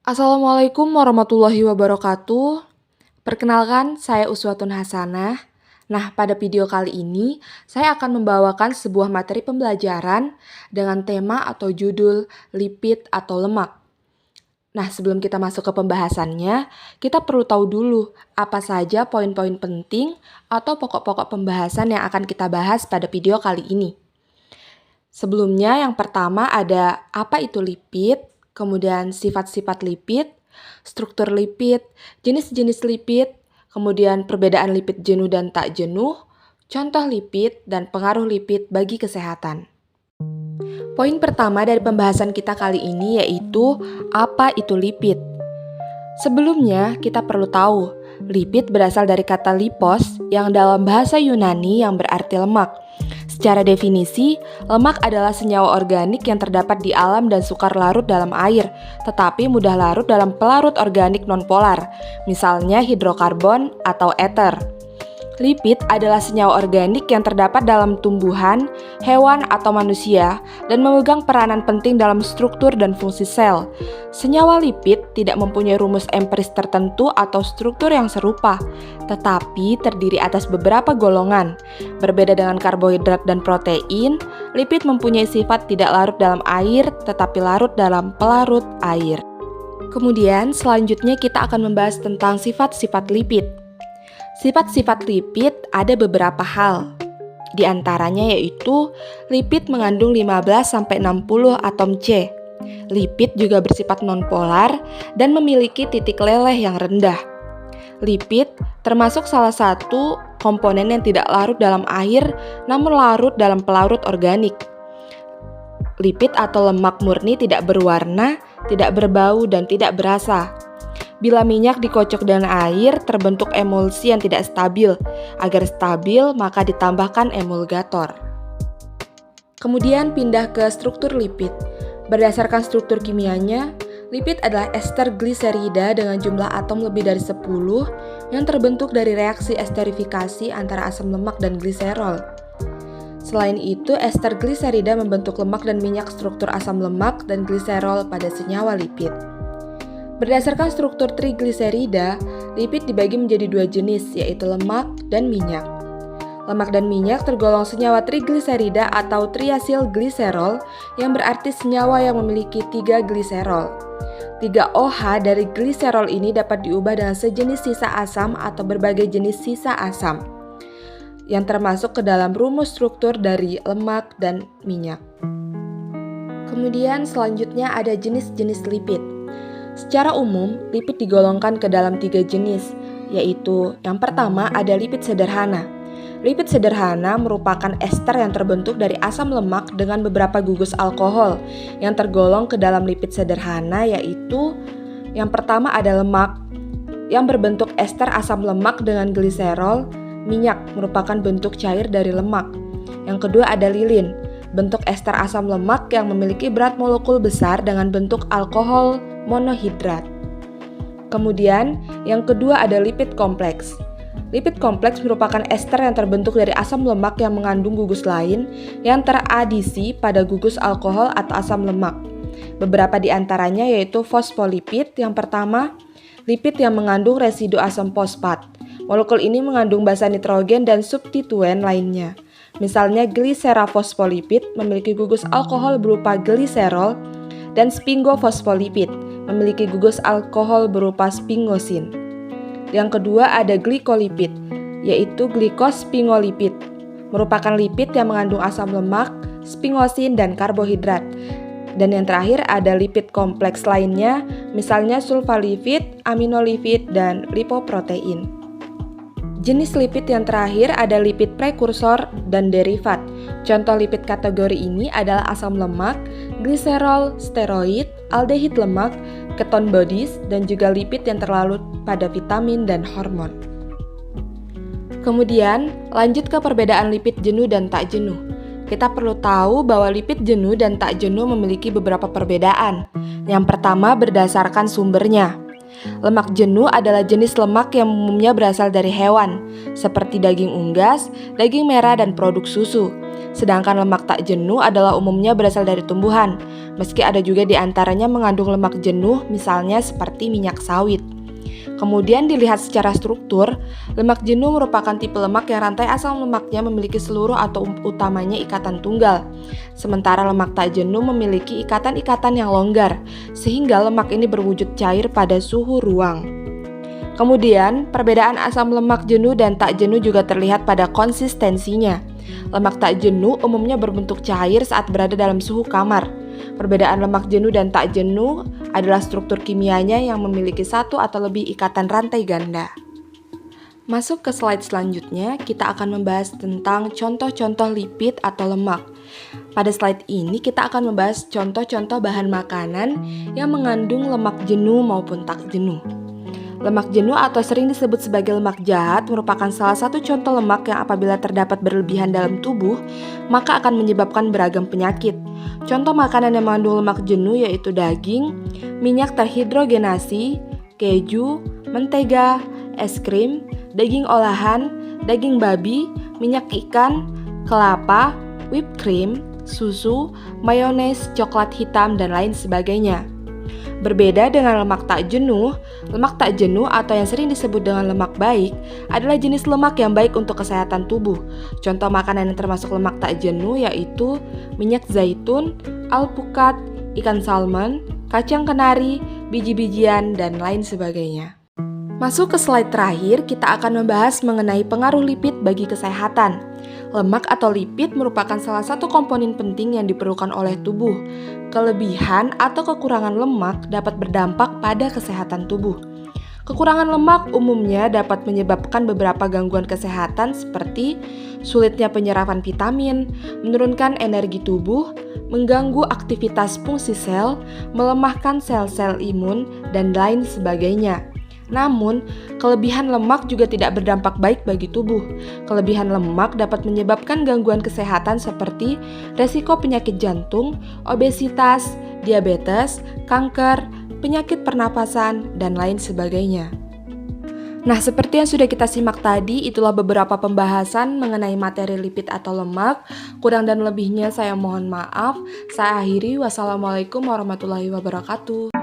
Assalamualaikum warahmatullahi wabarakatuh. Perkenalkan, saya Uswatun Hasanah. Nah, pada video kali ini, saya akan membawakan sebuah materi pembelajaran dengan tema atau judul lipid atau lemak. Nah, sebelum kita masuk ke pembahasannya, kita perlu tahu dulu apa saja poin-poin penting atau pokok-pokok pembahasan yang akan kita bahas pada video kali ini. Sebelumnya, yang pertama ada apa itu lipid, kemudian sifat-sifat lipid, struktur lipid, jenis-jenis lipid, kemudian perbedaan lipid jenuh dan tak jenuh, contoh lipid, dan pengaruh lipid bagi kesehatan. Poin pertama dari pembahasan kita kali ini yaitu apa itu lipid. Sebelumnya, kita perlu tahu, lipid berasal dari kata lipos yang dalam bahasa Yunani yang berarti lemak. Secara definisi, lemak adalah senyawa organik yang terdapat di alam dan sukar larut dalam air, tetapi mudah larut dalam pelarut organik nonpolar, misalnya hidrokarbon atau ether. Lipid adalah senyawa organik yang terdapat dalam tumbuhan, hewan, atau manusia dan memegang peranan penting dalam struktur dan fungsi sel. Senyawa lipid tidak mempunyai rumus empiris tertentu atau struktur yang serupa, tetapi terdiri atas beberapa golongan. Berbeda dengan karbohidrat dan protein, lipid mempunyai sifat tidak larut dalam air tetapi larut dalam pelarut air. Kemudian selanjutnya kita akan membahas tentang sifat-sifat lipid. Sifat-sifat lipid ada beberapa hal. Di antaranya yaitu lipid mengandung 15-60 atom C. Lipid juga bersifat nonpolar dan memiliki titik leleh yang rendah. Lipid termasuk salah satu komponen yang tidak larut dalam air namun larut dalam pelarut organik. Lipid atau lemak murni tidak berwarna, tidak berbau, dan tidak berasa. Bila minyak dikocok dengan air, terbentuk emulsi yang tidak stabil. Agar stabil, maka ditambahkan emulgator. Kemudian pindah ke struktur lipid. Berdasarkan struktur kimianya, lipid adalah ester gliserida dengan jumlah atom lebih dari 10 yang terbentuk dari reaksi esterifikasi antara asam lemak dan gliserol. Selain itu, ester gliserida membentuk lemak dan minyak struktur asam lemak dan gliserol pada senyawa lipid. Berdasarkan struktur trigliserida, lipid dibagi menjadi dua jenis, yaitu lemak dan minyak. Lemak dan minyak tergolong senyawa trigliserida atau triasil gliserol, yang berarti senyawa yang memiliki 3 gliserol. 3 OH dari gliserol ini dapat diubah dengan sejenis sisa asam atau berbagai jenis sisa asam, yang termasuk ke dalam rumus struktur dari lemak dan minyak. Kemudian selanjutnya ada jenis-jenis lipid. Secara umum, lipid digolongkan ke dalam 3 jenis, yaitu yang pertama ada lipid sederhana. Lipid sederhana merupakan ester yang terbentuk dari asam lemak dengan beberapa gugus alkohol yang tergolong ke dalam lipid sederhana, yaitu yang pertama ada lemak yang berbentuk ester asam lemak dengan gliserol. Minyak merupakan bentuk cair dari lemak. Yang kedua ada lilin, bentuk ester asam lemak yang memiliki berat molekul besar dengan bentuk alkohol monohidrat. Kemudian, yang kedua ada lipid kompleks. Lipid kompleks merupakan ester yang terbentuk dari asam lemak yang mengandung gugus lain yang teradisi pada gugus alkohol atau asam lemak. Beberapa di antaranya yaitu fosfolipid. Yang pertama, lipid yang mengandung residu asam fosfat. Molekul ini mengandung basa nitrogen dan substituen lainnya. Misalnya gliserafosfolipid memiliki gugus alkohol berupa gliserol dan sphingofosfolipid memiliki gugus alkohol berupa sphingosin. Yang kedua ada glikolipid, yaitu glikosphingolipid, merupakan lipid yang mengandung asam lemak, sphingosin, dan karbohidrat. Dan yang terakhir ada lipid kompleks lainnya, misalnya sulfolipid, aminolipid, dan lipoprotein. Jenis lipid yang terakhir ada lipid prekursor dan derivat. Contoh lipid kategori ini adalah asam lemak, gliserol, steroid, aldehid lemak, keton bodies, dan juga lipid yang terlarut pada vitamin dan hormon. Kemudian, lanjut ke perbedaan lipid jenuh dan tak jenuh. Kita perlu tahu bahwa lipid jenuh dan tak jenuh memiliki beberapa perbedaan. Yang pertama berdasarkan sumbernya. Lemak jenuh adalah jenis lemak yang umumnya berasal dari hewan, seperti daging unggas, daging merah, dan produk susu. Sedangkan lemak tak jenuh adalah umumnya berasal dari tumbuhan, meski ada juga di antaranya mengandung lemak jenuh, misalnya seperti minyak sawit. Kemudian dilihat secara struktur, lemak jenuh merupakan tipe lemak yang rantai asam lemaknya memiliki seluruh atau utamanya ikatan tunggal. Sementara lemak tak jenuh memiliki ikatan-ikatan yang longgar, sehingga lemak ini berwujud cair pada suhu ruang. Kemudian, perbedaan asam lemak jenuh dan tak jenuh juga terlihat pada konsistensinya. Lemak tak jenuh umumnya berbentuk cair saat berada dalam suhu kamar. Perbedaan lemak jenuh dan tak jenuh adalah struktur kimianya yang memiliki satu atau lebih ikatan rantai ganda. Masuk ke slide selanjutnya, kita akan membahas tentang contoh-contoh lipid atau lemak. Pada slide ini kita akan membahas contoh-contoh bahan makanan yang mengandung lemak jenuh maupun tak jenuh. Lemak jenuh atau sering disebut sebagai lemak jahat merupakan salah satu contoh lemak yang apabila terdapat berlebihan dalam tubuh, maka akan menyebabkan beragam penyakit. Contoh makanan yang mengandung lemak jenuh yaitu daging, minyak terhidrogenasi, keju, mentega, es krim, daging olahan, daging babi, minyak ikan, kelapa, whipped cream, susu, mayones, coklat hitam, dan lain sebagainya. Berbeda dengan lemak tak jenuh atau yang sering disebut dengan lemak baik adalah jenis lemak yang baik untuk kesehatan tubuh. Contoh makanan yang termasuk lemak tak jenuh yaitu minyak zaitun, alpukat, ikan salmon, kacang kenari, biji-bijian, dan lain sebagainya. Masuk ke slide terakhir, kita akan membahas mengenai pengaruh lipid bagi kesehatan. Lemak atau lipid merupakan salah satu komponen penting yang diperlukan oleh tubuh. Kelebihan atau kekurangan lemak dapat berdampak pada kesehatan tubuh. Kekurangan lemak umumnya dapat menyebabkan beberapa gangguan kesehatan seperti sulitnya penyerapan vitamin, menurunkan energi tubuh, mengganggu aktivitas fungsi sel, melemahkan sel-sel imun, dan lain sebagainya. Namun, kelebihan lemak juga tidak berdampak baik bagi tubuh. Kelebihan lemak dapat menyebabkan gangguan kesehatan seperti resiko penyakit jantung, obesitas, diabetes, kanker, penyakit pernapasan, dan lain sebagainya. Nah, seperti yang sudah kita simak tadi, itulah beberapa pembahasan mengenai materi lipid atau lemak. Kurang dan lebihnya saya mohon maaf. Saya akhiri. Wassalamualaikum warahmatullahi wabarakatuh.